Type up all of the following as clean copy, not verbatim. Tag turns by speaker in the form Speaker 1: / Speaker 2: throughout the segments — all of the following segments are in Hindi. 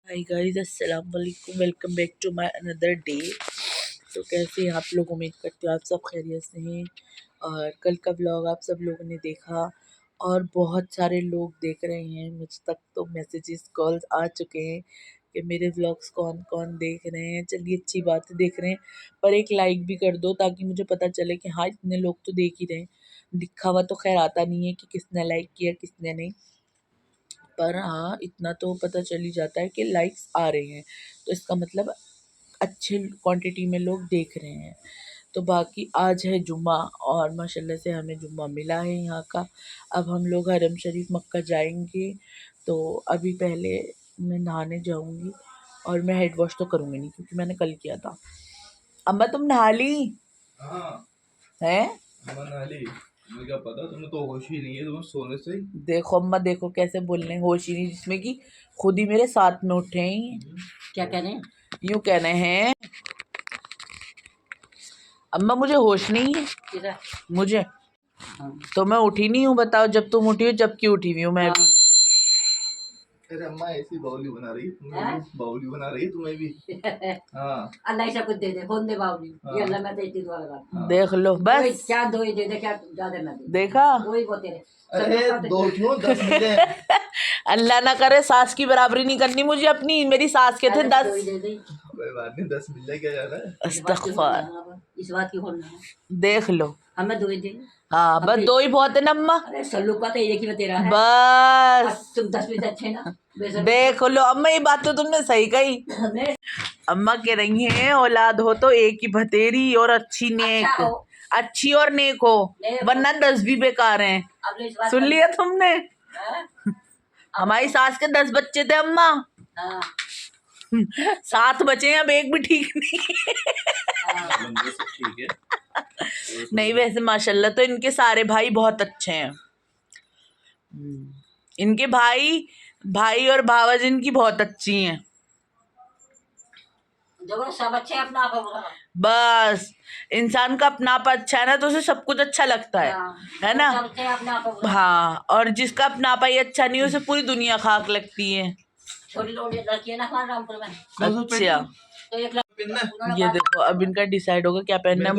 Speaker 1: हाय गाइस, अस्सलाम वालेकुम। Welcome back to my another day. तो कैसे हैं आप लोग? उम्मीद करते हो आप सब खैरियत से हैं। और कल का ब्लॉग आप सब लोगों ने देखा और बहुत सारे लोग देख रहे हैं। मुझ तक तो मैसेजेस कॉल्स आ चुके हैं कि मेरे व्लॉग्स कौन कौन देख रहे हैं। चलिए, अच्छी बात है, देख रहे हैं, पर एक लाइक भी कर दो ताकि मुझे पता चले कि हाँ, इतने लोग तो देख ही रहे हैं। दिखावा तो खैर आता नहीं है कि किसने लाइक किया किसने नहीं, पर हाँ, इतना तो पता चल ही जाता है कि लाइक्स आ रहे हैं, तो इसका मतलब अच्छे क्वांटिटी में लोग देख रहे हैं। तो बाकी आज है जुम्मा और माशाल्लाह से हमें जुम्मा मिला है यहाँ का। अब हम लोग हरम शरीफ मक्का जाएंगे, तो अभी पहले मैं नहाने जाऊँगी और मैं हेड वॉश तो करूँगी नहीं क्योंकि मैंने कल किया था। अम्मा, तुम नहा ली?
Speaker 2: हाँ,
Speaker 1: हैं?
Speaker 2: नहा ली। मुझे क्या पता, तुम्हें तो होश ही नहीं है, तुम्हें सोने से ही।
Speaker 1: देखो अम्मा, देखो कैसे बोल रहे हैं, होश ही नहीं, जिसमें कि खुद ही मेरे साथ में उठे हैं।
Speaker 3: क्या कह रहे हैं?
Speaker 1: यूँ कह रहे हैं अम्मा मुझे होश नहीं है।
Speaker 3: किधर?
Speaker 1: मुझे
Speaker 3: हाँ।
Speaker 1: तो मैं उठी नहीं हूँ। बताओ, जब तुम उठी हो जब की उठी हुई हूँ मैं भी।
Speaker 2: अरे अम्मा ऐसी बाउली बना रही है, तुम्हें
Speaker 3: हैं?
Speaker 2: भी बाउली बना रही है तुम्हें भी। हाँ
Speaker 3: अल्लाह ही सब कुछ दे दे, फोन दे बाबू।
Speaker 2: हाँ।
Speaker 3: ये अल्लाह मैं तो इतनी दुआ लगा।
Speaker 2: हाँ।
Speaker 1: देख लो
Speaker 3: कोई
Speaker 1: बस,
Speaker 3: क्या दो ही दे दे, क्या ज्यादा ना दे।
Speaker 1: देखा?
Speaker 3: कोई वो तेरे
Speaker 2: अरे दो क्यों 10 मिले।
Speaker 1: अल्लाह ना करे सास की बराबरी नहीं करनी मुझे अपनी। मेरी सास के थे
Speaker 3: अरे दो
Speaker 1: 10।
Speaker 3: ही दे दे।
Speaker 2: कोई बात नहीं, 10 मिले क्या जा रहा है।
Speaker 1: अस्तगफार।
Speaker 3: इस बात की होना है।
Speaker 1: देख लो,
Speaker 3: हमें दो ही दे।
Speaker 1: हाँ बस
Speaker 3: अभी-
Speaker 1: दो ही बहुत है ना अम्मा।
Speaker 3: अरे सल्लू का तो एक ही में तेरा है।
Speaker 1: बस
Speaker 3: अब तुम 10 में से अच्छे ना। बेशर्म।
Speaker 1: देख लो अम्मा, ये बात तो तुमने सही कही।
Speaker 3: हमें
Speaker 1: अम्मा कह रही हैं औलाद हो तो एक ही भतेरी और अच्छी नेक,
Speaker 3: अच्छा हो।
Speaker 1: अच्छी और नेक हो,
Speaker 3: नेक हो।
Speaker 1: वरना 10 भी बेकार हैं।
Speaker 3: अब इस बात
Speaker 1: सुन
Speaker 3: का-
Speaker 1: लिया तुमने?
Speaker 3: हैं?
Speaker 1: हमारी सास के 10 बच्चे थे अम्मा।
Speaker 3: हाँ।
Speaker 1: 7 बचे हैं, अब एक भी ठीक नहीं।
Speaker 3: हाँ।
Speaker 2: बंदे सब ठीक है।
Speaker 1: नहीं, वैसे माशाल्लाह तो इनके सारे भाई बहुत अच्छे हैं। इनके भाई भाई और भावज इनकी बहुत अच्छी हैं।
Speaker 3: देखो सब अच्छे अपना आप होगा।
Speaker 1: बस इंसान का अपनापा अच्छा है ना, तो उसे सब कुछ अच्छा लगता है ना?
Speaker 3: सब अच्छे अपना आप होगा।
Speaker 1: हाँ, और जिसका अपनापा ही अच्छा नहीं, उसे पूरी दुनिया खाक लगती है।
Speaker 3: छोटी छोटी लड़की है ना हमारे रामपुर में।
Speaker 1: अच्छा,
Speaker 3: तो एक
Speaker 1: ये देखो अब इनका डिसाइड होगा क्या पहनना है।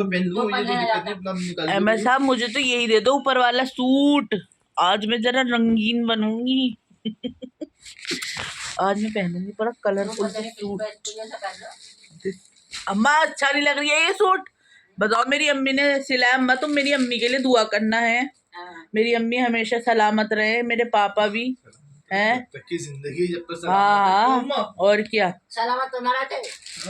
Speaker 1: अहमद साहब, मुझे तो यही दे दो, ऊपर वाला सूट। आज मैं जरा रंगीन बनूंगी। आज मैं पहनूंगी पूरा कलरफुल सूट। अम्मा, अच्छा नहीं लग रही है ये सूट? बताओ, मेरी अम्मी ने सिलाया। अम्मा, तुम मेरी अम्मी के लिए दुआ करना है। मेरी अम्मी हमेशा सलामत रहे, मेरे पापा भी हैं।
Speaker 2: जिंदगी जब तक
Speaker 1: हाँ हाँ, और क्या।
Speaker 3: सलामत तो ना रहते।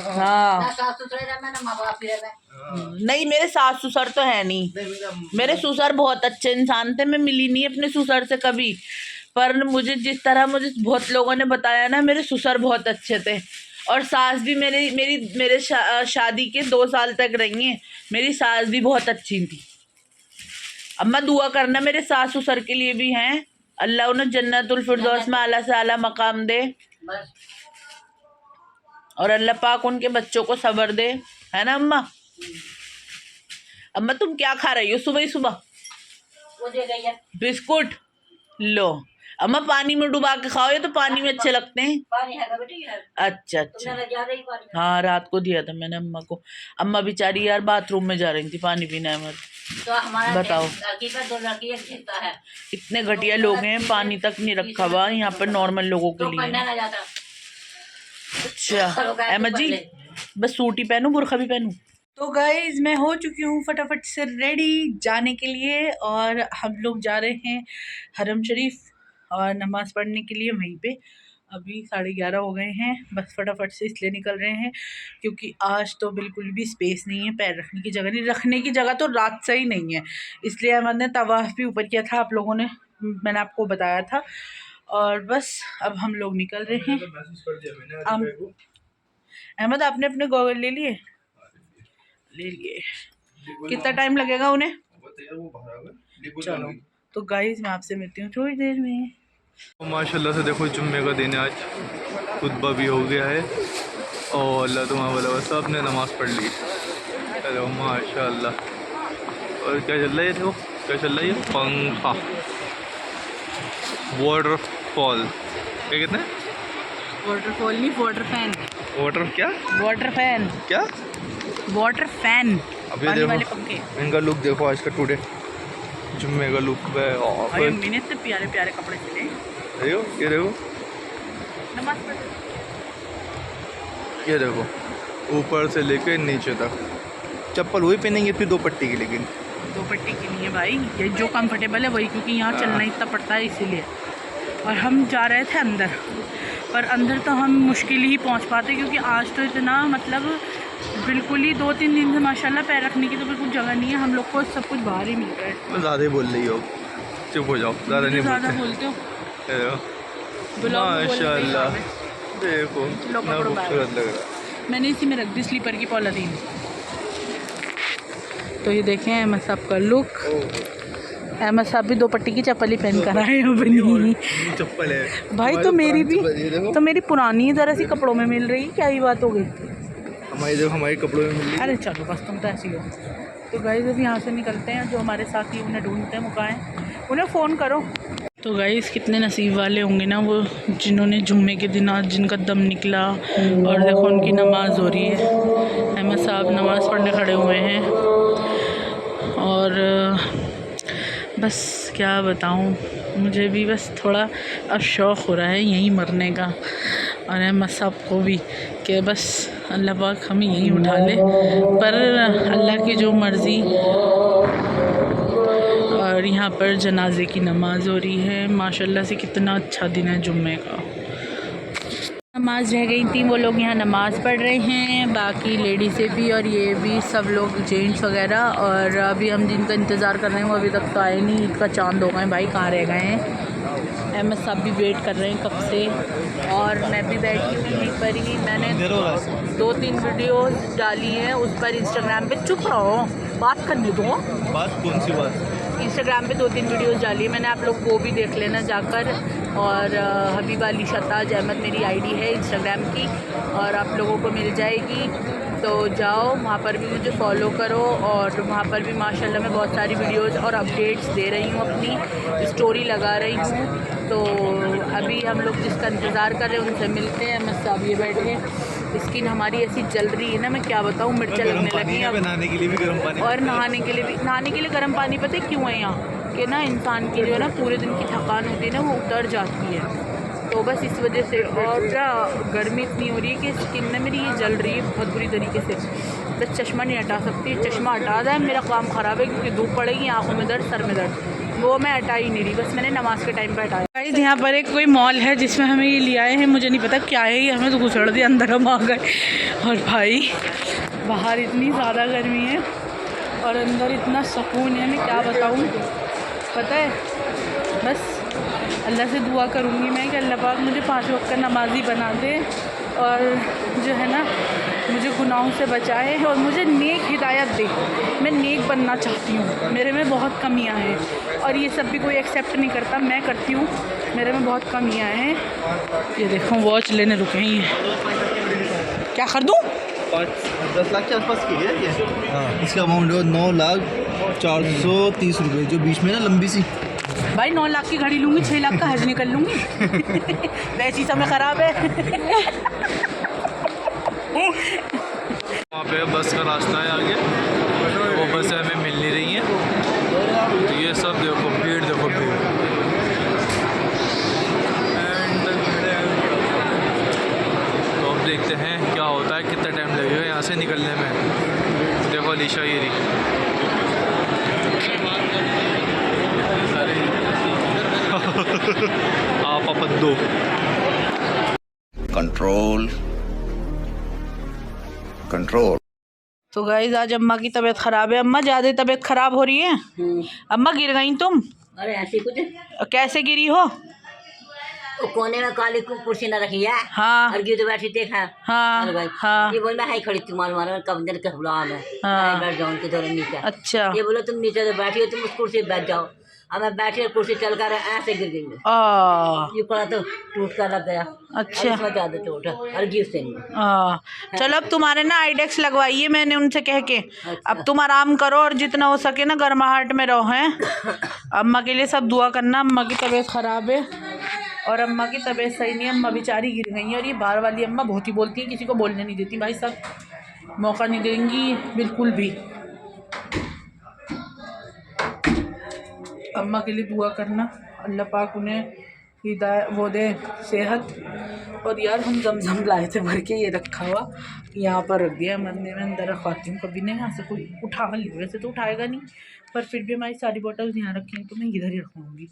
Speaker 1: हाँ,
Speaker 3: ना सास ससुर रहे ना माँ बाप ही रहे।
Speaker 1: नहीं, मेरे सास ससुर तो है नहीं। मेरे ससुर बहुत अच्छे इंसान थे। मैं मिली नहीं अपने ससुर से कभी, पर मुझे जिस तरह मुझे बहुत लोगों ने बताया ना, मेरे ससुर बहुत अच्छे थे। और सास भी मेरे शादी के 2 साल तक रही हैं। मेरी सास भी बहुत अच्छी थी। अम्मा, दुआ करना मेरे सास ससुर के लिए भी हैं। अल्लाह उन्हें जन्नतुल फिरदौस में आला से आला मकाम दे,
Speaker 3: बस
Speaker 1: और अल्लाह पाक उनके बच्चों को सब्र दे, है ना अम्मा? अम्मा, तुम क्या खा रही हो सुबह ही सुबह?
Speaker 3: वो दे गई है
Speaker 1: बिस्कुट। लो अम्मा, पानी में डुबा के खाओ, ये तो पानी में अच्छे लगते हैं।
Speaker 3: पानी है बेटी है।
Speaker 1: अच्छा अच्छा,
Speaker 3: तुमने ज्यादा ही पानी।
Speaker 1: हाँ, रात को दिया था मैंने अम्मा को। अम्मा बेचारी यार बाथरूम में जा रही थी पानी पीने में।
Speaker 3: तो हमारा
Speaker 1: बताओ,
Speaker 3: लड़की का 2 लड़की एक देता है।
Speaker 1: इतने घटिया लोग हैं, पानी तक नहीं रखा हुआ यहाँ पर नॉर्मल लोगों के
Speaker 3: तो
Speaker 1: लिए।
Speaker 3: पढ़ने ना जाता।
Speaker 1: अच्छा अहमद जी, बस सूट ही पहनूं, बुरखा भी पहनूं? तो गाइज, मैं हो चुकी हूँ फटाफट से रेडी जाने के लिए, और हम लोग जा रहे हैं हरम शरीफ और नमाज़ पढ़ने के लिए वहीं पे। अभी 11:30 हो गए हैं। बस फटाफट से इसलिए निकल रहे हैं क्योंकि आज तो बिल्कुल भी स्पेस नहीं है, पैर रखने की जगह नहीं। रखने की जगह तो रात से ही नहीं है, इसलिए अहमद ने तवाफ़ भी ऊपर किया था, आप लोगों ने, मैंने आपको बताया था। और बस अब हम लोग निकल रहे हैं। अहमद, आपने अपने गॉगल ले लिए? ले लिए। कितना टाइम लगेगा उन्हें? चलो, तो गाइस मैं आपसे मिलती हूँ थोड़ी देर में।
Speaker 2: माशाल्लाह से देखो, जुम्मे का दिन है आज, खुतबा भी हो गया है और अल्लाह तुम्हारा भला बस आपने नमाज़ पढ़ ली। चलो माशाल्लाह। और क्या चल रहा है? देखो क्या चल रहा है, ये पंखा वाटरफॉल क्या कहते हैं,
Speaker 1: वाटरफॉल नहीं, वाटर फैन।
Speaker 2: वाटर क्या?
Speaker 1: Water fan.
Speaker 2: क्या?
Speaker 1: Water fan.
Speaker 2: अभी
Speaker 1: पानी वाले
Speaker 2: देखो
Speaker 1: पंखे।
Speaker 2: इनका लुक देखो आज का टुडे जुम्मे का लुक है।
Speaker 1: भाई अम्मी ने इतने प्यारे प्यारे कपड़े सिले।
Speaker 2: ये देखो
Speaker 1: नमाज पढ़।
Speaker 2: ये देखो ऊपर से लेके नीचे तक चप्पल वही पहनेंगे फिर 2 पट्टी की, लेकिन
Speaker 1: 2 पट्टी की नहीं है भाई, ये जो कंफर्टेबल है वही, क्योंकि यहाँ चलना इतना पड़ता है इसीलिए। और हम जा रहे थे अंदर, पर अंदर तो हम मुश्किल ही पहुँच पाते, क्योंकि आज तो इतना मतलब बिल्कुल ही 2-3 दिन से माशाल्लाह पैर रखने की तो बिल्कुल जगह नहीं है। हम लोग को सब कुछ बाहर ही मिल रहा है।
Speaker 2: ज़्यादा ही बोल रही हो, चुप हो जाओ, ज़्यादा नहीं
Speaker 1: ज़्यादा बोलते हो।
Speaker 2: माशाल्लाह देखो कितना खूबसूरत लग रहा है।
Speaker 1: मैंने इसी में रख दी स्लीपर की पॉलीथीन। तो ये देखें अहमद साहब का लुक। अहमद साहब भी 2 पट्टी की चप्पल ही पहन कर आए हैं अपनी।
Speaker 2: चप्पल है
Speaker 1: भाई तो मेरी भी, तो मेरी पुरानी ज़रा सी कपड़ों में मिल रही, क्या ही बात हो गई।
Speaker 2: हमारी देखो हमारे कपड़ों में मिल रही।
Speaker 1: अरे चलो बस तुम तो ऐसी हो। तो गाइस अभी यहाँ से निकलते हैं, जो हमारे साथी उन्हें ढूंढते हैं, मुकाएं, उन्हें फ़ोन करो। तो गाइस कितने नसीब वाले होंगे ना वो, जिन्होंने जुम्मे के दिन आज जिनका दम निकला। और देखो उनकी नमाज़ हो रही है, अहमद साहब नमाज़ पढ़ने खड़े हुए हैं। और बस क्या बताऊं, मुझे भी बस थोड़ा अब शौक़ हो रहा है यहीं मरने का, और अहमद साहब को भी, कि बस अल्लाह पाक हमें यहीं उठा ले, पर अल्लाह की जो मर्ज़ी। और यहाँ पर जनाजे की नमाज़ हो रही है। माशाल्लाह से कितना अच्छा दिन है जुम्मे का। नमाज़ रह गई थी, वो लोग यहाँ नमाज़ पढ़ रहे हैं, बाकी लेडीज़ें भी और ये भी सब लोग जेंट्स वगैरह। और अभी हम जिनका इंतज़ार कर रहे हैं वो अभी तक तो आए नहीं। ईद का चांद हो गए भाई, कहाँ रह गए हैं। अहमद साहब भी वेट कर रहे हैं कब से, और मैं भी बैठी हूँ यहीं पर ही। मैंने 2-3 वीडियोस डाली हैं उस पर इंस्टाग्राम पे। चुप रहो, बात करने दो।
Speaker 2: बात कौन सी बात?
Speaker 1: इंस्टाग्राम पे 2-3 वीडियोस डाली है मैंने, आप लोग वो भी देख लेना जाकर। और हबीबा अली शताज अहमद मेरी आईडी है इंस्टाग्राम की, और आप लोगों को मिल जाएगी, तो जाओ वहाँ पर भी मुझे फॉलो करो। और वहाँ पर भी माशाल्लाह मैं बहुत सारी वीडियोस और अपडेट्स दे रही हूँ, अपनी स्टोरी लगा रही हूँ। तो अभी हम लोग जिसका इंतज़ार कर रहे हैं उनसे मिलते हैं। अहमद साहब ये बैठे हैं, स्किन हमारी ऐसी जल रही है ना, मैं क्या बताऊँ, मिर्चा लगने लगी है।
Speaker 2: नहाने के लिए भी गर्म पानी,
Speaker 1: और नहाने के लिए गर्म पानी। पता है क्यों है यहाँ, कि ना इंसान की जो है ना पूरे दिन की थकान होती है ना वो उतर जाती है, तो बस इस वजह से। और क्या गर्मी इतनी हो रही है कि स्किन में मेरी ये जल रही है बहुत बुरी तरीके से। बस चश्मा नहीं हटा सकती, चश्मा हटा जाए मेरा काम ख़राब है, क्योंकि धूप पड़ेगी, आँखों में दर्द, सर में दर्द, वो मैं हटा ही नहीं रही। बस मैंने नमाज के टाइम पर हटाया। गाइस यहाँ पर एक कोई मॉल है जिसमें हमें ये ले आए हैं, मुझे नहीं पता क्या है ये, हमें तो घुसड़ दिया, अंदर हम आ गए। और भाई बाहर इतनी ज़्यादा गर्मी है और अंदर इतना सुकून है, मैं क्या बताऊँ। पता है बस अल्लाह से दुआ करूँगी मैं कि अल्लाह पाक मुझे 5 वक्त का नमाज़ी बना दे, और जो है ना मुझे गुनाहों से बचाए, और मुझे नेक हिदायत दे। मैं नेक बनना चाहती हूँ, मेरे में बहुत कमियाँ हैं, और ये सब भी कोई एक्सेप्ट नहीं करता, मैं करती हूँ, मेरे में बहुत कमियाँ हैं। ये देखो वॉच लेने रुके हैं, ये क्या कर दूँ।
Speaker 2: 10 लाख के आसपास की है ये। हाँ, इसका अमाउंट है 9,430 रुपये, जो बीच में ना लंबी सी।
Speaker 1: भाई 9 लाख की घड़ी लूँगी, 6 लाख का हज निकल लूँगी। वैसी समय ख़राब है।
Speaker 2: वहाँ पे बस का रास्ता है आगे, वो बसें हमें मिल नहीं रही हैं। तो ये सब देखो भीड़, देखो भीड़। तो अब देखते हैं क्या होता है, कितना टाइम लगेगा यहाँ से निकलने में। देखो अलीशा ये रही। आप दो
Speaker 4: कंट्रोल कंट्रोल।
Speaker 1: तो गाइस आज अम्मा की तबीयत ख़राब है। अम्मा ज़्यादा तबीयत ख़राब हो रही है। अम्मा गिर गई तुम?
Speaker 3: अरे ऐसी कुछ
Speaker 1: कैसे गिरी हो?
Speaker 3: तो कोने में काली कुर्सी न रखी है।
Speaker 1: हाँ।
Speaker 3: और तो बैठी देखा।
Speaker 1: हाँ हाँ।
Speaker 3: ये बोल मैं हाई खड़ी तुम्हारे मारा कब दिन का बुला मैं बैठ जाऊँ तो थोड़ा नीचे।
Speaker 1: अच्छा।
Speaker 3: ये बोलो तुम नीचे से बैठी हो, तुम उस कुर्सी पे बैठ जाओ। अब मैं बैठी और कुर्सी चल कर ऐसे गिर गई। ये पड़ा तो टूट कर लग गया।
Speaker 1: अच्छा।
Speaker 3: ज्यादा चोट है और गिर से नहीं।
Speaker 1: चलो अब तुम्हारे ना आईडेक्स लगवाइए मैंने उनसे कह के। अब तुम आराम करो और जितना हो सके ना गर्माहट में रहो हैं। अम्मा के लिए सब दुआ करना, अम्मा की तबीयत ख़राब है। और अम्मा की तबीयत सही नहीं है, अम्मा बेचारी गिर गई हैं। और ये बाहर वाली अम्मा बहुत ही बोलती हैं, किसी को बोलने नहीं देती भाई साहब, मौका नहीं देंगी बिल्कुल भी। अम्मा के लिए दुआ करना, अल्लाह पाक उन्हें हिदायत वो दे, सेहत। और यार हम जमजम लाए थे भर के, ये रखा हुआ यहाँ पर रख दिया मंदिर में, अंदर रखवाती हूँ, कभी नहीं यहाँ से कोई उठा ली, वैसे तो उठाएगा नहीं, पर फिर भी हमारी सारी बॉटल्स यहाँ रखी हैं तो मैं इधर ही रखूँगी।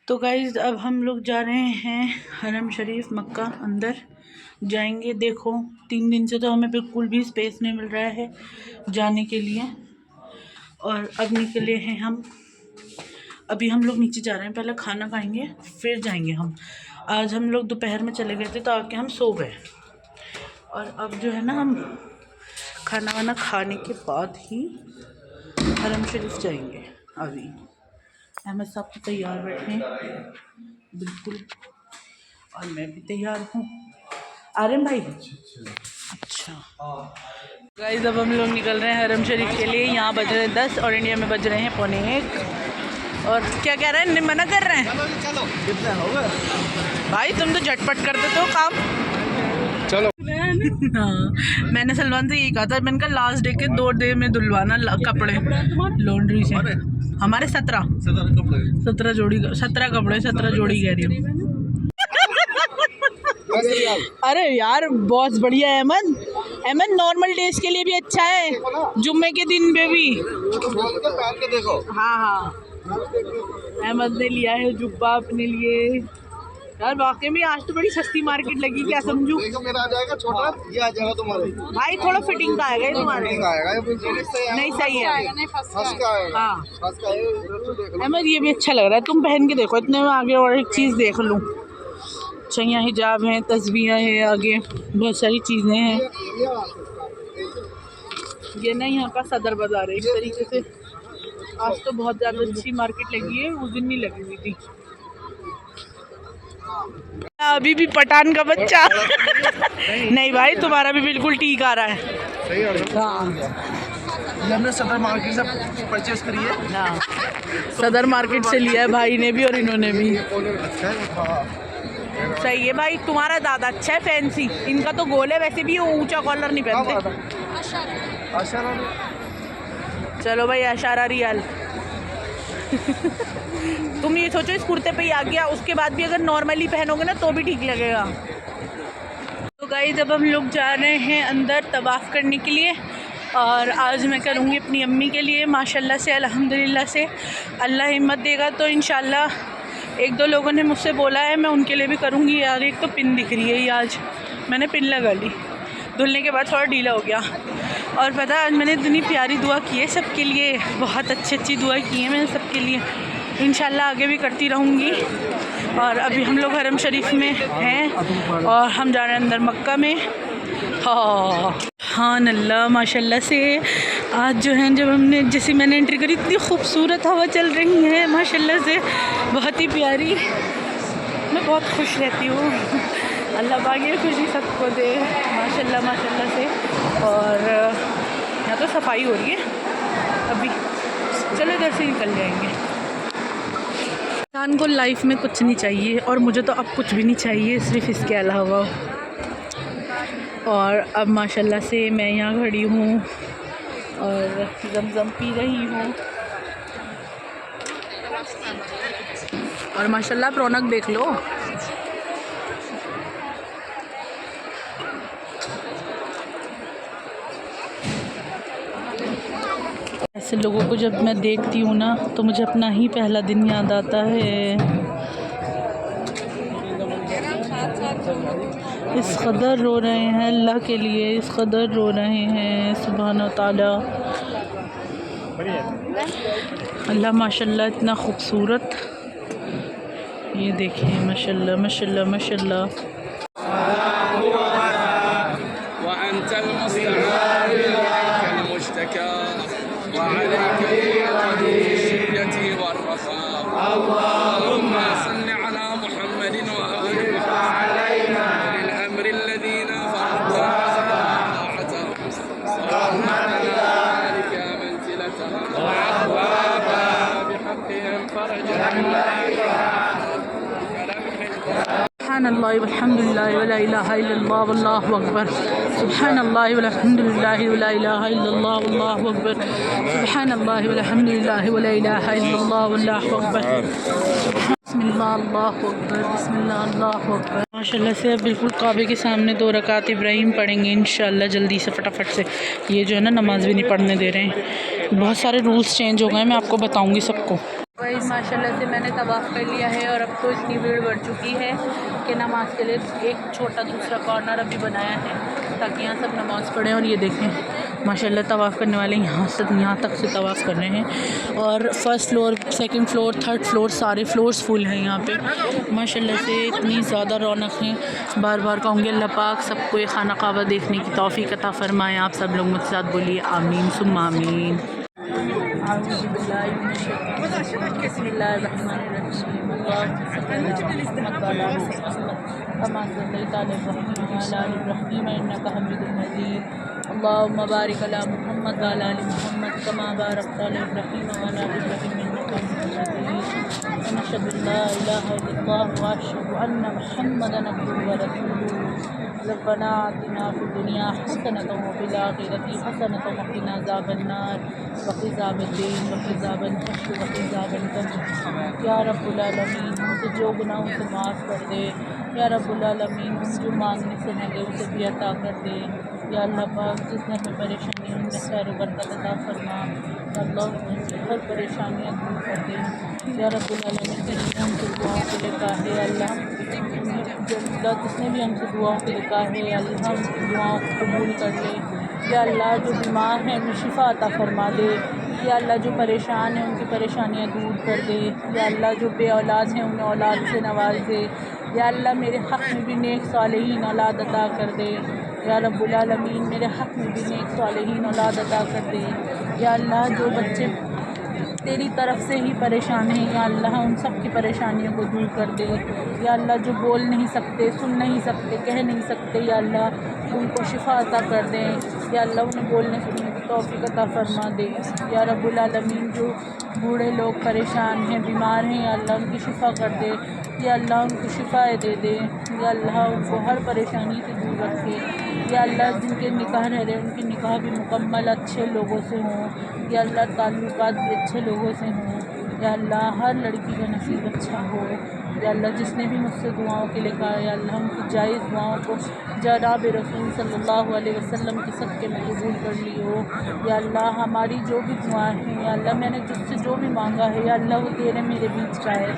Speaker 1: तो गाइज़ अब हम लोग जा रहे हैं हरम शरीफ मक्का, अंदर जाएंगे। देखो 3 दिन से तो हमें बिल्कुल भी स्पेस नहीं मिल रहा है जाने के लिए, और अब निकले हैं हम। अभी हम लोग नीचे जा रहे हैं, पहले खाना खाएंगे फिर जाएंगे हम। आज हम लोग दोपहर में चले गए थे तो आके हम सो गए, और अब जो है ना हम खाना वाना खाने के बाद ही हरम शरीफ जाएंगे। अभी अहमद साहब तो तैयार बैठे हैं बिल्कुल, और मैं भी तैयार हूँ। आर्यन भाई अच्छा गाइस, अब हम लोग निकल रहे हैं हरम शरीफ के लिए। यहाँ बज रहे हैं 10 और इंडिया में बज रहे हैं 12:45। और क्या कह रहे हैं, मना कर रहे हैं? चलो कितना होगा भाई, तुम तो झटपट कर देते हो काम। चलो हाँ, मैंने सलमान से यही कहा था, मैंने कहा लास्ट डे के 2 डे में धुलवाना कपड़े लॉन्ड्री से। हमारे 17 जोड़ी, 17 कपड़े, 17 जोड़ी कह रही हूँ। अरे यार बहुत बढ़िया है अहमद, नॉर्मल डेज के लिए भी अच्छा है, जुम्मे के दिन पे भी। देखो हाँ, अहमद ने लिया है जुब्बा अपने लिए। यार वाकई में आज तो बड़ी सस्ती मार्केट लगी, क्या समझूं? मेरा आ जाएगा छोटा, ये आ जाएगा तुम्हारे भाई, थोड़ा फिटिंग का आएगा तुम्हारे। नहीं सही है, हाँ अहमद ये भी अच्छा लग रहा है, तुम पहन के देखो। इतने में आगे और एक चीज़ देख लूँ, अच्छा यहाँ हिजाब है, तस्बीहें हैं, आगे बहुत सारी चीज़ें हैं। ये ना यहाँ का सदर बाज़ार है इस तरीके से। आज तो बहुत ज़्यादा अच्छी मार्केट लगी है, उस दिन नहीं लगी हुई थी। अभी भी पठान का बच्चा नहीं भाई, तुम्हारा भी बिल्कुल ठीक आ रहा है। हाँ हमने सदर मार्केट से परचेस करी है। हाँ सदर मार्केट से लिया है भाई ने भी और इन्होंने भी। सही है भाई, तुम्हारा ज़्यादा अच्छा है फैंसी, इनका तो गोल है, वैसे भी ऊंचा कॉलर नहीं पहनते। चलो भाई अशारा रियाल तुम ये सोचो इस कुर्ते पे ही आ गया, उसके बाद भी अगर नॉर्मली पहनोगे ना तो भी ठीक लगेगा। तो गाइस अब हम लोग जा रहे हैं अंदर तवाफ़ करने के लिए, और आज मैं करूँगी अपनी अम्मी के लिए। माशाल्लाह से अल्हम्दुलिल्लाह से अल्लाह हिम्मत देगा तो इंशाल्लाह। 1-2 लोगों ने मुझसे बोला है, मैं उनके लिए भी करूँगी। यार एक तो पिन दिख रही है, ये आज मैंने पिन लगा ली, धुलने के बाद थोड़ा ढीला हो गया। और पता आज मैंने इतनी प्यारी दुआ की है सबके लिए, बहुत अच्छी दुआ की है मैंने सबके लिए, इंशाल्लाह आगे भी करती रहूँगी। और अभी हम लोग हरम शरीफ में हैं और हम जा रहे हैं अंदर मक्का में। हाँ अल्लाह माशाल्लाह से आज जो है, जब हमने जैसे मैंने एंट्री करी, इतनी खूबसूरत हवा चल रही है माशाल्लाह से, बहुत ही प्यारी। मैं बहुत खुश रहती हूँ, अल्लाह पाक ये खुशी सबको दे माशाल्लाह माशाल्लाह से। और यहाँ तो सफाई हो रही है अभी, चलो इधर से निकल जाएंगे। इंसान को लाइफ में कुछ नहीं चाहिए, और मुझे तो अब कुछ भी नहीं चाहिए सिर्फ इसके अलावा। और अब माशाल्लाह से मैं यहाँ खड़ी हूँ और ज़मज़म पी रही हूँ, और माशाल्लाह आप रौनक देख लो। ऐसे लोगों को जब मैं देखती हूँ ना तो मुझे अपना ही पहला दिन याद आता है। इस कदर रो रहे हैं अल्लाह के लिए, इस कदर रो रहे हैं सुभान व तआला। अल्लाह माशाल्लाह इतना खूबसूरत, ये देखिए माशाल्लाह माशाल्लाह माशाल्लाह। सुब्हानल्लाह वल्हम्दुलिल्लाह वला इलाहा इल्लल्लाह वल्लाहु अकबर, सुब्हानल्लाह वल्हम्दुलिल्लाह वला इलाहा इल्लल्लाह वल्लाहु अकबर, सुब्हानल्लाह वल्हम्दुलिल्लाह वला इलाहा इल्लल्लाह वल्लाहु अकबर, बिस्मिल्लाह अल्लाहु अकबर, बिस्मिल्लाह अल्लाहु अकबर। माशाल्लाह से अब बिल्कुल काबे के सामने 2 रकात इब्राहिम पढ़ेंगे इंशाल्लाह जल्दी से फटाफट से। ये जो है ना नमाज़ भी नहीं पढ़ने दे रहे हैं, बहुत सारे रूल्स चेंज हो गए हैं, मैं आपको बताऊँगी सबको। भाई माशाल्लाह से मैंने तवाफ़ कर लिया है और अब तो इतनी भीड़ बढ़ चुकी है कि नमाज़ के लिए एक छोटा दूसरा कॉर्नर अभी बनाया है ताकि यहाँ सब नमाज़ पढ़ें। और ये देखें माशाल्लाह तवाफ़ करने वाले यहाँ तक से तवाफ़ कर रहे हैं और first floor, second floor, third floor, सारे फ्लोर्स फुल हैं यहाँ पे माशाल्लाह से। इतनी ज़्यादा रौनक है, बार बार कहूँगी अल्लाह पाक सबको ये खाना काबा देखने की तौफ़ीक़ अता फ़रमाएँ। आप सब लोग मुझसे साथ बोलिए आमीन सुम्मा आमीन। अल्लाहुम्मा बारिक अला मुहम्मद व अला आलि मुहम्मद कमा बारकता अला इब्राहीम व अला आलि इब्राहीम इन्नका हमीदुम मजीद। अशहदु अल्ला इलाहा इल्लल्लाह व अशहदु अन्ना मुहम्मदन अब्दुहु व रसूलुहु। रब्बना आतिना फिद दुनिया हसनतन व फिल आखिरति हसनतन व क़िना अज़ाबन्नार व क़िज़ाबद्दीन व क़िज़ाबन्नर व क़िज़ाबन्नर। या रब्बुल आलमीन हमसे जो गुनाहों से माफ़ कर दे, या रब्बुल आलमीन हम जो मांगने से लगे उसे भी अता कर दे। या अल्लाह पाक जिस घर में परेशानी उनमें खैर बरकत अता फरमा, अल्लाह हर परेशानियाँ दूर कर दे। या रब्बुल आलमीन जिसने हमसे दुआओं के लिए कहा है अल्लाह, जिसने भी हमसे दुआओं के लिए कहा है अल्लाह उनकी दुआओं को कबूल कर ले। या अल्लाह जो बीमार हैं उन्हें शिफा अता फरमा दे। या अल्लाह जो परेशान हैं उनकी परेशानियाँ दूर कर दे। या अल्लाह जो बे औलाद हैं उन्हें औलाद से नवाज दे। या अल्लाह मेरे हक़ में भी नेक सालेहीन औलाद अता कर दे। या रब्बुल आलमीन मेरे हक़ में भी नेक सालेहीन औलाद अता कर दे। या अल्लाह जो बच्चे तेरी तरफ से ही परेशान हैं, या अल्लाह उन सब की परेशानियों को दूर कर दे। या अल्लाह जो बोल नहीं सकते, सुन नहीं सकते, कह नहीं सकते, या अल्लाह उनको शिफा अता कर दें। या अल्लाह उन्हें बोलने सुनने की तौफ़ीक़ अता फ़रमा दे। या रब्बुल आलमीन जो बूढ़े लोग परेशान हैं, बीमार हैं, या अल्लाह उनकी शिफा कर दे। या अल्लाह उनको शिफाए दे दे। या अल्लाह उनको हर परेशानी से दूर रखे। या अल्लाह जिनके निकाह रह रहे उनके निकाह भी मुकम्मल अच्छे लोगों से हों। या अल्लाह ताल्लुकात भी अच्छे लोगों से हों। या अल्लाह हर लड़की का नसीब अच्छा हो। या अल्लाह जिसने भी मुझसे दुआओं के लिए कहा, या अल्लाह उनकी जायज़ दुआओं को जनाब रसूल सल्लल्लाहु अलैहि वसल्लम के सदक़े में कबूल कर लियो। या अल्लाह हमारी जो भी दुआएं हैं, या अल्लाह मैंने तुझसे जो भी मांगा है, या अल्लाह वो तेरे मेरे बीच का है।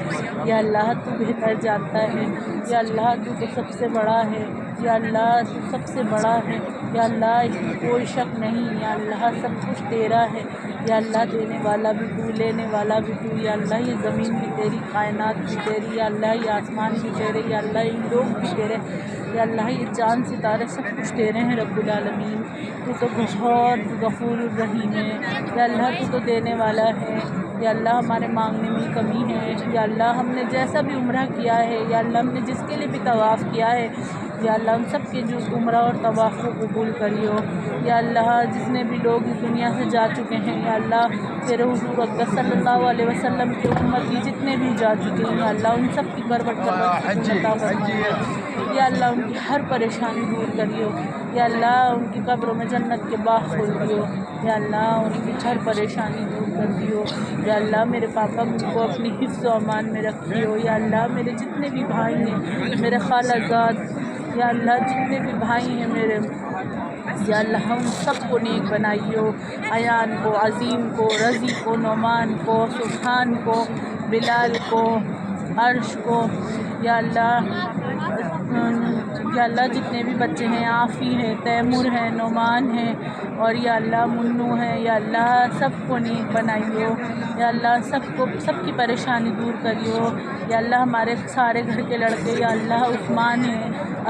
Speaker 1: या अल्लाह तू बेहतर जानता है। या अल्लाह तू तो सबसे बड़ा है। या अल्लाह तू सबसे बड़ा है। या अल्लाह इसमें कोई शक नहीं। या अल्लाह सब कुछ तेरा है। या अल्लाह देने वाला भी तू, लेने वाला भी तू। या अल्लाह ये ज़मीन भी तेरी, कायनात भी तेरी। या अल्लाह ये आसमान भी तेरे। या अल्लाह ये लोग भी तेरे। या अल्लाह ये चाँद सितारे सब कुछ तेरे हैं रब्बुल आलमीन। तू तो बहुत गफूर रहीम है। या अल्लाह तू तो देने वाला है। या अल्लाह हमारे मांगने में कमी है। या अल्लाह हमने जैसा भी उम्रा किया है, या अल्लाह हमने जिसके लिए भी तवाफ़ किया है, या अल्लाह उन सब के जो उम्रा और तवाफ़ को कबूल करियो। या अल्लाह जितने भी लोग इस दुनिया से जा चुके हैं, या अल्लाह तेरे हुज़ूर अक़दस सल्लल्लाहु अलैहि वसल्लम के उम्मती जितने भी जा चुके हैं, या अल्लाह उन सब की बरकत अता फरमाइए। या अल्लाह उनकी हर परेशानी दूर करियो। या अल्लाह उनकी कब्रों में जन्नत के बाग खोल दियो। या अल्लाह उनकी हर परेशानी दूर कर दियो। या अल्लाह मेरे पापा को अपनी हिफ्ज़ व अमान में रखियो। या अल्लाह मेरे जितने भी भाई हैं, मेरे खालाजाद, या अल्लाह जितने भी भाई हैं मेरे, या अल्लाह उन सब को नेक बनाइयो। अयान को, अज़ीम को, रज़ी को, नोमान को, सुल्तान को, बिलाल को, अर्श को। या अल्लाह जितने भी बच्चे हैं, आफ़ी हैं, तैमूर हैं, नोमान हैं, और या अल्लाह मुन्नू है, या अल्लाह सबको नेक बनाइयो। या अल्लाह सबकी परेशानी दूर करियो। या अल्लाह हमारे सारे घर के लड़के, या अल्लाह उस्मान है,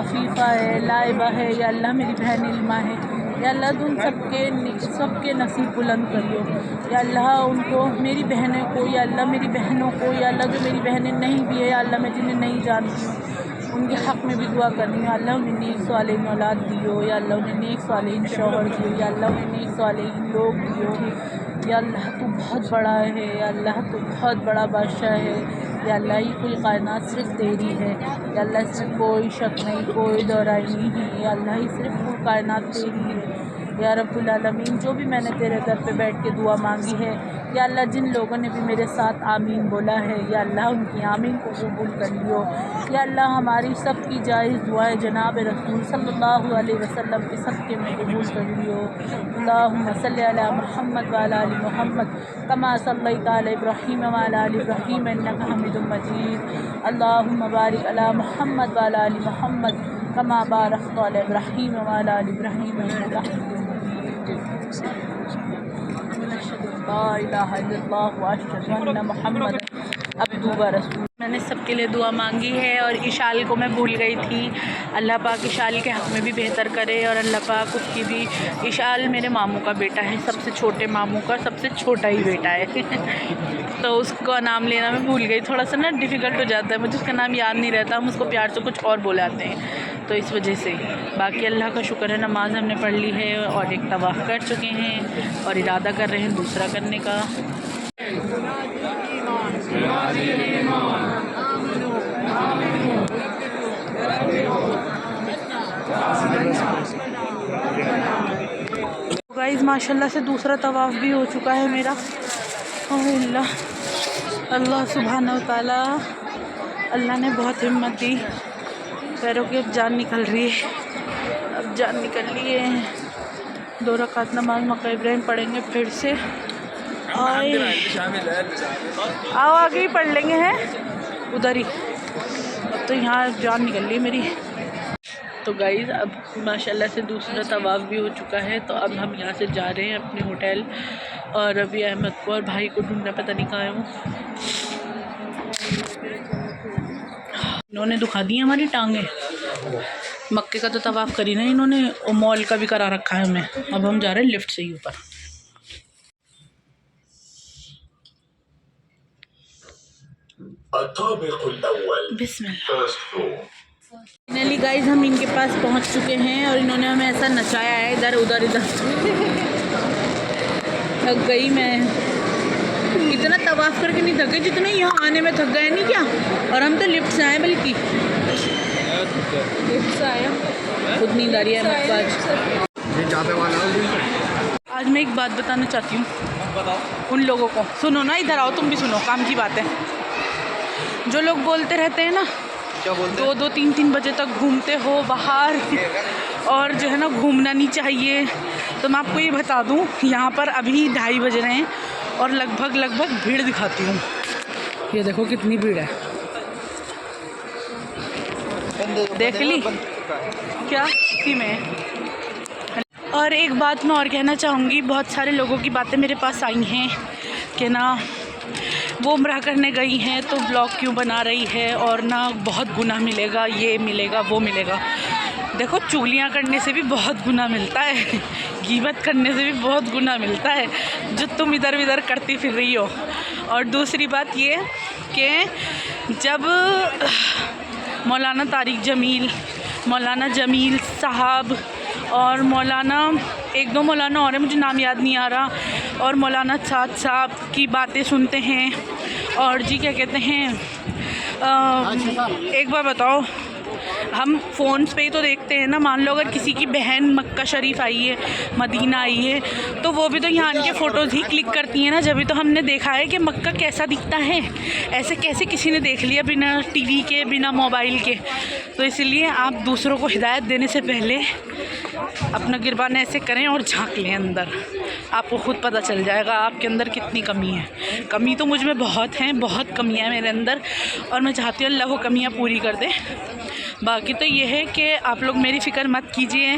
Speaker 1: अफ़ीफ़ा है, लाइबा है, या अल्लाह मेरी बहन इल्मा है, या अल्लाह तुम सबके नसीब बुलंद करियो। या अल्लाह उनको, मेरी बहनों को, या अल्लाह मेरी बहनों को, या अल्लाह जो मेरी बहनें नहीं भी है, या अल्लाह मैं जिन्हें नहीं जानती हूँ उनके हक़ में भी दुआ करनी है। अल्लाह उन्हें नेक सालेहीन औलाद दियो। या अल्लाह उन्हें नेक सालेहीन शौहर दियो। या अल्लाह उन्हें नेक सालेहीन लोग दियो। या अल्लाह तू बहुत बड़ा है। या अल्लाह तू बहुत बड़ा बादशाह है। या अल्लाह ही कुल कायनात सिर्फ तेरी है, या अल्लाह इसमें कोई शक नहीं, कोई दोहराई नहीं है, या अल्लाह ही सिर्फ कुल कायनात तेरी है या रब्बुल आलमीन। जो भी मैंने तेरे दर पे बैठ के दुआ मांगी है या अल्लाह, जिन लोगों ने भी मेरे साथ आमीन बोला है या अल्लाह उनकी आमीन को कबूल कर लियो। या अल्लाह हमारी सब की जायज़ दुआएं जनाब रसूल सल्लल्लाहु अलैहि वसल्लम के सबके में कबूल कर लियो। अल्लाहुम्मा सल्ली अला मुहम्मद व अला आलि मुहम्मद कमा सल्लैता अला इब्राहीम व अला आलि इब्राहीम इन्नका हमीदुम मजीद। अल्लाहुम्मा बारिक अला मुहम्मद व अला आलि मुहम्मद कमा बारकता अला इब्राहीम व अला आलि इब्राहीम इन्नका हमीदुम मैंने सबके लिए दुआ मांगी है और इशाल को मैं भूल गई थी। अल्लाह पाक इशाल के हक़ में भी बेहतर करे और अल्लाह पाक उसकी भी। इशाल मेरे मामू का बेटा है, सबसे छोटे मामू का सबसे छोटा ही बेटा है तो उसका नाम लेना मैं भूल गई। थोड़ा सा ना डिफ़िकल्ट हो जाता है, मुझे उसका नाम याद नहीं रहता, हम उसको प्यार से कुछ और बुलाते हैं तो इस वजह से। बाकी अल्लाह का शुक्र है, नमाज हमने पढ़ ली है और एक तवाफ़ कर चुके हैं और इरादा कर रहे हैं दूसरा करने का। गाइस माशाल्लाह से दूसरा तवाफ़ भी हो चुका है मेरा। अल्लाह सुब्हानहू व तआला, अल्लाह ने बहुत हिम्मत दी। पैरों की अब जान निकल रही है, अब जान निकल रही है। 2 रकात नमाज मक्का इब्राहिम पढ़ेंगे फिर से। आओ आगे ही पढ़ लेंगे हैं उधर ही। अब तो यहाँ जान निकल रही है मेरी। तो गाइज़ अब माशाल्लाह से दूसरा तवाफ़ भी हो चुका है तो अब हम यहाँ से जा रहे हैं अपने होटल। और अभी अहमद को और भाई को ढूंढना पता नहीं कहाँ है वो। इन्होंने दुखा दी हमारी टांगे। मक्के का तो तवाफ़ करी ना इन्होंने, और मॉल का भी करा रखा है हमें। अब हम जा रहे हैं लिफ्ट से ही ऊपर। बिस्मिल्लाह। फाइनली गाइस हम इनके पास पहुंच चुके हैं और इन्होंने हमें ऐसा नचाया है इधर उधर इधर। थक गई मैं, इतना तवाफ़ करके नहीं थक गई जितना यहाँ आने में थक गए नहीं क्या। और हम तो लिफ्ट से आए, बल्कि लिफ्ट से आया, खुद नींद आ रही है मेरे पास। आज मैं एक बात बताना चाहती हूँ उन लोगों को। सुनो ना, इधर आओ, तुम भी सुनो, काम की बात है। जो लोग बोलते रहते हैं ना, क्या बोलते हैं, 2-2, 3-3 बजे तक घूमते हो बाहर और जो है ना घूमना नहीं चाहिए, तो मैं आपको ये बता दूँ, यहाँ पर अभी 2:30 बज रहे हैं और लगभग भीड़ दिखाती हूँ। ये देखो कितनी भीड़ है, देख ली क्या इसी में। और एक बात मैं और कहना चाहूँगी, बहुत सारे लोगों की बातें मेरे पास आई हैं कि ना वो उम्रा करने गई हैं तो ब्लॉग क्यों बना रही है और ना बहुत गुनाह मिलेगा, ये मिलेगा वो मिलेगा। देखो, चुगलियाँ करने से भी बहुत गुनाह मिलता है, गीबत करने से भी बहुत गुनाह मिलता है, जो तुम इधर उधर करती फिर रही हो। और दूसरी बात ये कि जब मौलाना तारिक जमील, मौलाना जमील साहब और मौलाना 1-2 मौलाना और हैं, मुझे नाम याद नहीं आ रहा, और मौलाना साद साहब की बातें सुनते हैं और जी क्या कहते हैं, एक बार बताओ, हम फ़ोन्स पे ही तो देखते हैं ना। मान लो अगर किसी की बहन मक्का शरीफ आई है, मदीना आई है, तो वो भी तो यहाँ के फ़ोटोज़ ही क्लिक करती हैं ना, जब भी तो हमने देखा है कि मक्का कैसा दिखता है। ऐसे कैसे किसी ने देख लिया बिना टीवी के, बिना मोबाइल के। तो इसलिए आप दूसरों को हिदायत देने से पहले अपना गिरबान ऐसे करें और झांक लें अंदर, आपको खुद पता चल जाएगा आपके अंदर कितनी कमी है। कमी तो मुझ में बहुत हैं, बहुत कमियाँ हैं मेरे अंदर, और मैं चाहती हूँ अल्लाह वो कमियाँ पूरी कर दे। बाकी तो ये है कि आप लोग मेरी फ़िक्र मत कीजिए।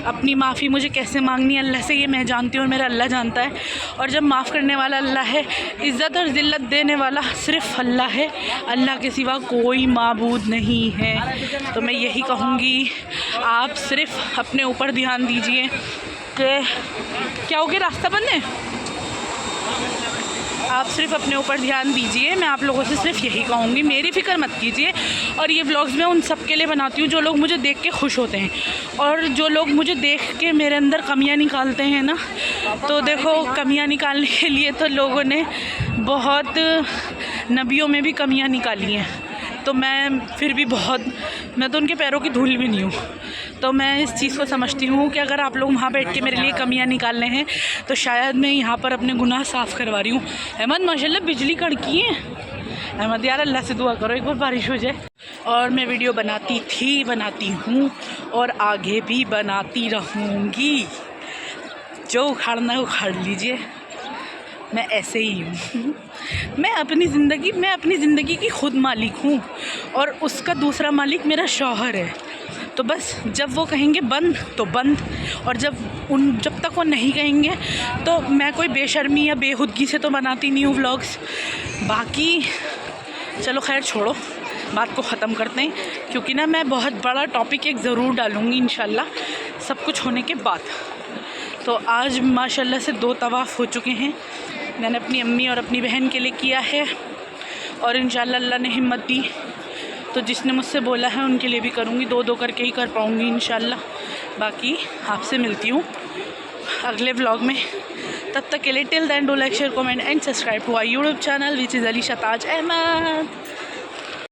Speaker 1: अपनी माफ़ी मुझे कैसे मांगनी है अल्लाह से, ये मैं जानती हूँ और मेरा अल्लाह जानता है। और जब माफ़ करने वाला अल्लाह है, इज़्ज़त और ज़िल्लत देने वाला सिर्फ़ अल्लाह है, अल्लाह के सिवा कोई माबूद नहीं है। तो मैं यही कहूँगी, आप सिर्फ़ अपने ऊपर ध्यान दीजिए कि क्या हो गया, रास्ता बंद है। आप सिर्फ अपने ऊपर ध्यान दीजिए। मैं आप लोगों से सिर्फ यही कहूँगी, मेरी फ़िक्र मत कीजिए। और ये व्लॉग्स मैं उन सब के लिए बनाती हूँ जो लोग मुझे देख के खुश होते हैं, और जो लोग मुझे देख के मेरे अंदर कमियाँ निकालते हैं ना, तो देखो कमियाँ निकालने के लिए तो लोगों ने बहुत नबियों में भी कमियां निकाली हैं, तो मैं फिर भी मैं तो उनके पैरों की धूल भी नहीं हूँ। तो मैं इस चीज़ को समझती हूँ कि अगर आप लोग वहाँ बैठ के मेरे लिए कमियां निकाल रहे हैं तो शायद मैं यहाँ पर अपने गुनाह साफ़ करवा रही हूँ। अहमद माशाल्लाह बिजली कड़की है। अहमद यार अल्लाह से दुआ करो एक बार बारिश हो जाए। और मैं वीडियो बनाती हूँ और आगे भी बनाती रहूँगी। जो उखाड़ना है उखाड़ लीजिए, मैं ऐसे ही हूँ। मैं अपनी ज़िंदगी की खुद मालिक हूँ और उसका दूसरा मालिक मेरा शौहर है। तो बस जब वो कहेंगे बंद तो बंद, और जब तक वो नहीं कहेंगे तो मैं कोई बेशर्मी या बेहुदगी से तो बनाती नहीं हूँ व्लॉग्स। बाकी चलो खैर छोड़ो, बात को ख़त्म करते हैं, क्योंकि ना मैं बहुत बड़ा टॉपिक एक ज़रूर डालूँगी इंशाल्लाह सब कुछ होने के बाद। तो आज माशाल्लाह से 2 तवाफ़ हो चुके हैं। मैंने अपनी अम्मी और अपनी बहन के लिए किया है और इंशाल्लाह अल्लाह ने हिम्मत दी तो जिसने मुझसे बोला है उनके लिए भी करूँगी। 2-2 करके ही कर पाऊँगी इंशाल्लाह। बाकी आपसे मिलती हूँ अगले व्लॉग में। तब तक के लिए till then do like share comment and subscribe to our YouTube channel which is Alisha Taj Ahmad.